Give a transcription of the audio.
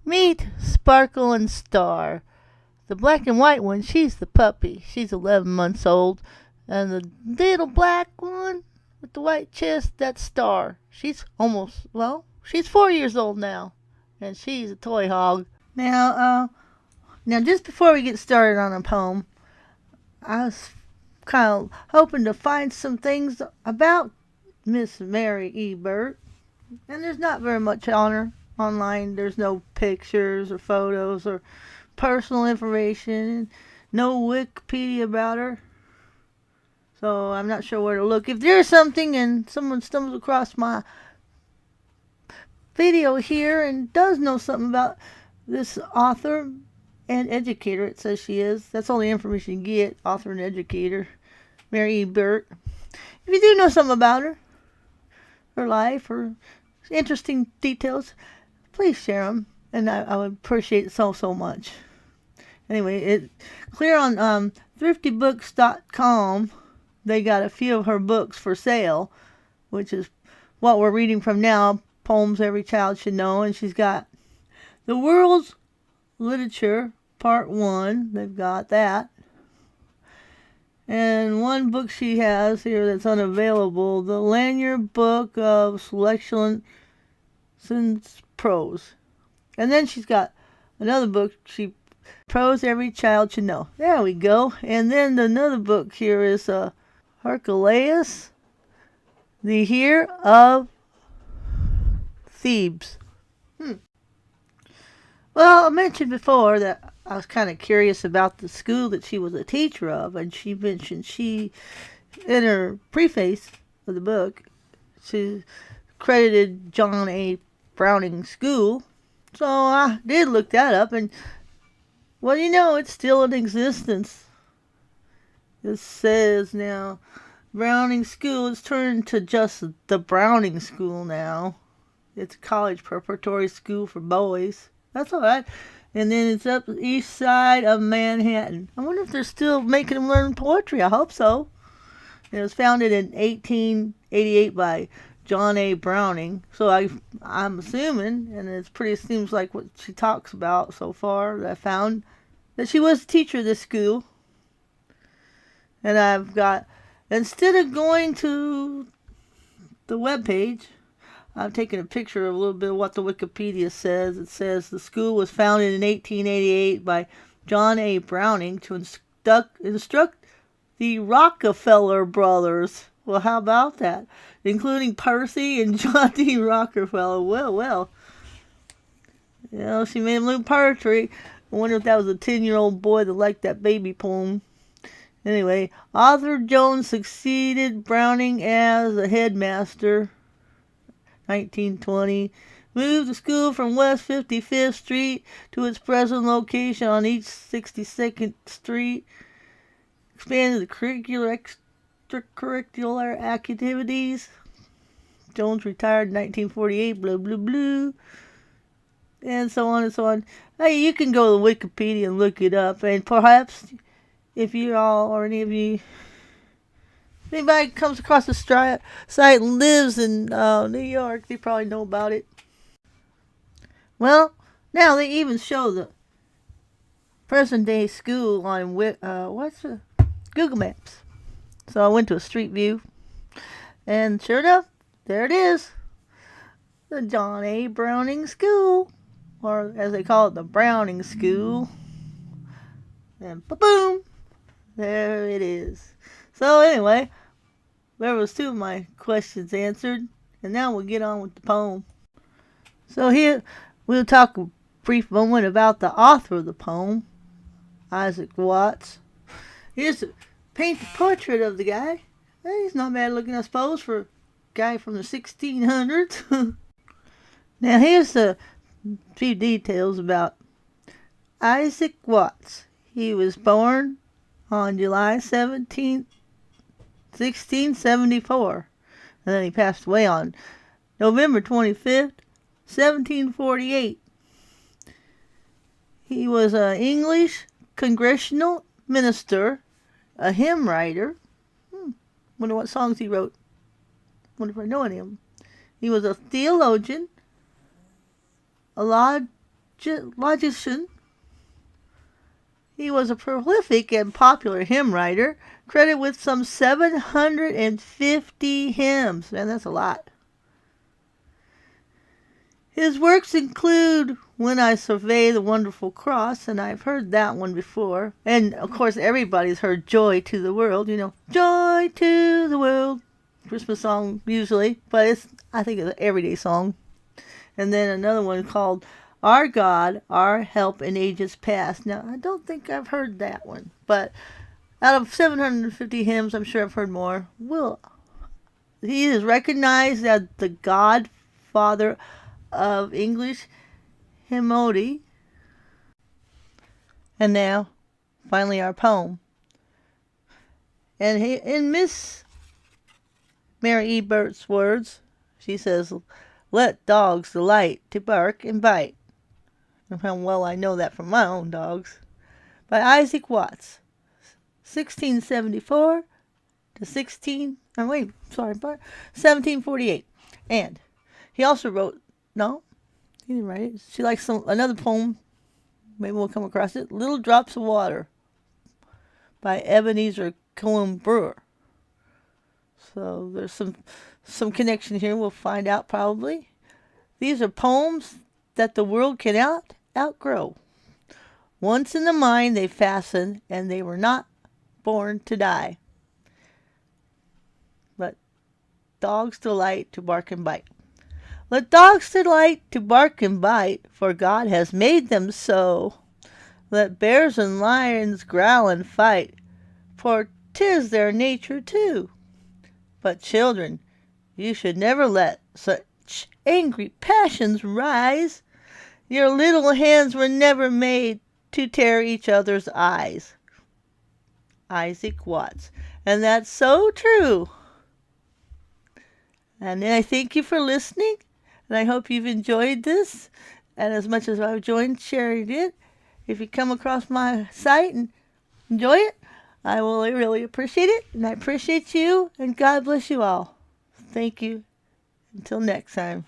Meet Sparkle and Star. The black and white one, she's the puppy. She's 11 months old. And the little black one with the white chest, that's Star. She's 4 years old now. And she's a toy hog. Now, just before we get started on a poem, I was kind of hoping to find some things about Miss Mary E. Burt. And there's not very much on her online. There's no pictures or photos or personal information. No Wikipedia about her. So I'm not sure where to look. If there's something and someone stumbles across my video here and does know something about this author and educator, it says she is. That's all the information you get, author and educator, Mary E. Burt. If you do know something about her life, or interesting details, please share them, and I would appreciate it so much. Anyway, it clear on ThriftyBooks.com. They got a few of her books for sale, which is what we're reading from now, Poems Every Child Should Know. And she's got The World's Literature, Part 1. They've got that. And one book she has here that's unavailable, the Lanyard Book of Selections Prose. And then she's got another book, Prose Every Child Should Know. There we go. And then another book here is Hercules, The Year of Thebes. Well, I mentioned before that I was kind of curious about the school that she was a teacher of, and she mentioned in her preface of the book, she credited John A. Browning School. So I did look that up, and well, it's still in existence. It says now, Browning School is turned to just the Browning School now. It's a college preparatory school for boys. That's all right. And then it's up the east side of Manhattan. I wonder if they're still making them learn poetry. I hope so. It was founded in 1888 by John A. Browning. So I'm assuming, and seems like what she talks about so far, that I found, that she was a teacher of this school. And I've got, instead of going to the webpage, I've taken a picture of a little bit of what the Wikipedia says. It says the school was founded in 1888 by John A. Browning to instruct the Rockefeller brothers. Well, how about that? Including Percy and John D. Rockefeller. Well. She made him learn poetry. I wonder if that was a 10-year-old boy that liked that baby poem. Anyway, Arthur Jones succeeded Browning as a headmaster. 1920. Moved the school from West 55th Street to its present location on East 62nd Street. Expanded the extracurricular activities. Jones retired in 1948. Blah, blah, blah. And so on and so on. Hey, you can go to Wikipedia and look it up. And perhaps if you all, or any of you, anybody comes across the site and lives in New York, they probably know about it. Well, now they even show the present day school on Google Maps. So I went to a street view, and sure enough, there it is. The John A. Browning School, or as they call it, the Browning School. And boom, there it is. So anyway, there was two of my questions answered, and now we'll get on with the poem. So here, we'll talk a brief moment about the author of the poem, Issac Watts. Here's a painted portrait of the guy. He's not bad looking, I suppose, for a guy from the 1600s. Now here's a few details about Issac Watts. He was born on July 17th, 1674. And then he passed away on November 25th, 1748. He was an English congressional minister, a hymn writer. Wonder what songs he wrote. Wonder if I know any of them. He was a theologian, a logician. He was a prolific and popular hymn writer, credited with some 750 hymns. Man, that's a lot. His works include When I Survey the Wonderful Cross, and I've heard that one before. And, of course, everybody's heard Joy to the World, Joy to the World. Christmas song, usually, but I think it's an everyday song. And then another one called Our God, Our Help in Ages Past. Now, I don't think I've heard that one, but out of 750 hymns, I'm sure I've heard more. He is recognized as the godfather of English hymnody. And now, finally, our poem. And in Miss Mary E. Burt's words, she says, "Let dogs delight to bark and bite." And how well I know that from my own dogs. By Issac Watts, 1674 to 1748. And he also wrote, no, he didn't write it. She likes another poem. Maybe we'll come across it. Little Drops of Water by Ebenezer Cohen Brewer. So there's some connection here. We'll find out probably. These are poems that the world can outgrow. Once in the mind they fastened, and they were not born to die. Let dogs delight to bark and bite. Let dogs delight to bark and bite, for God has made them so. Let bears and lions growl and fight, for 'tis their nature too. But children, you should never let such angry passions rise. Your little hands were never made to tear each other's eyes. Issac Watts. And that's so true. And I thank you for listening. And I hope you've enjoyed this. And as much as I've enjoyed sharing it, if you come across my site and enjoy it, I will really appreciate it. And I appreciate you. And God bless you all. Thank you. Until next time.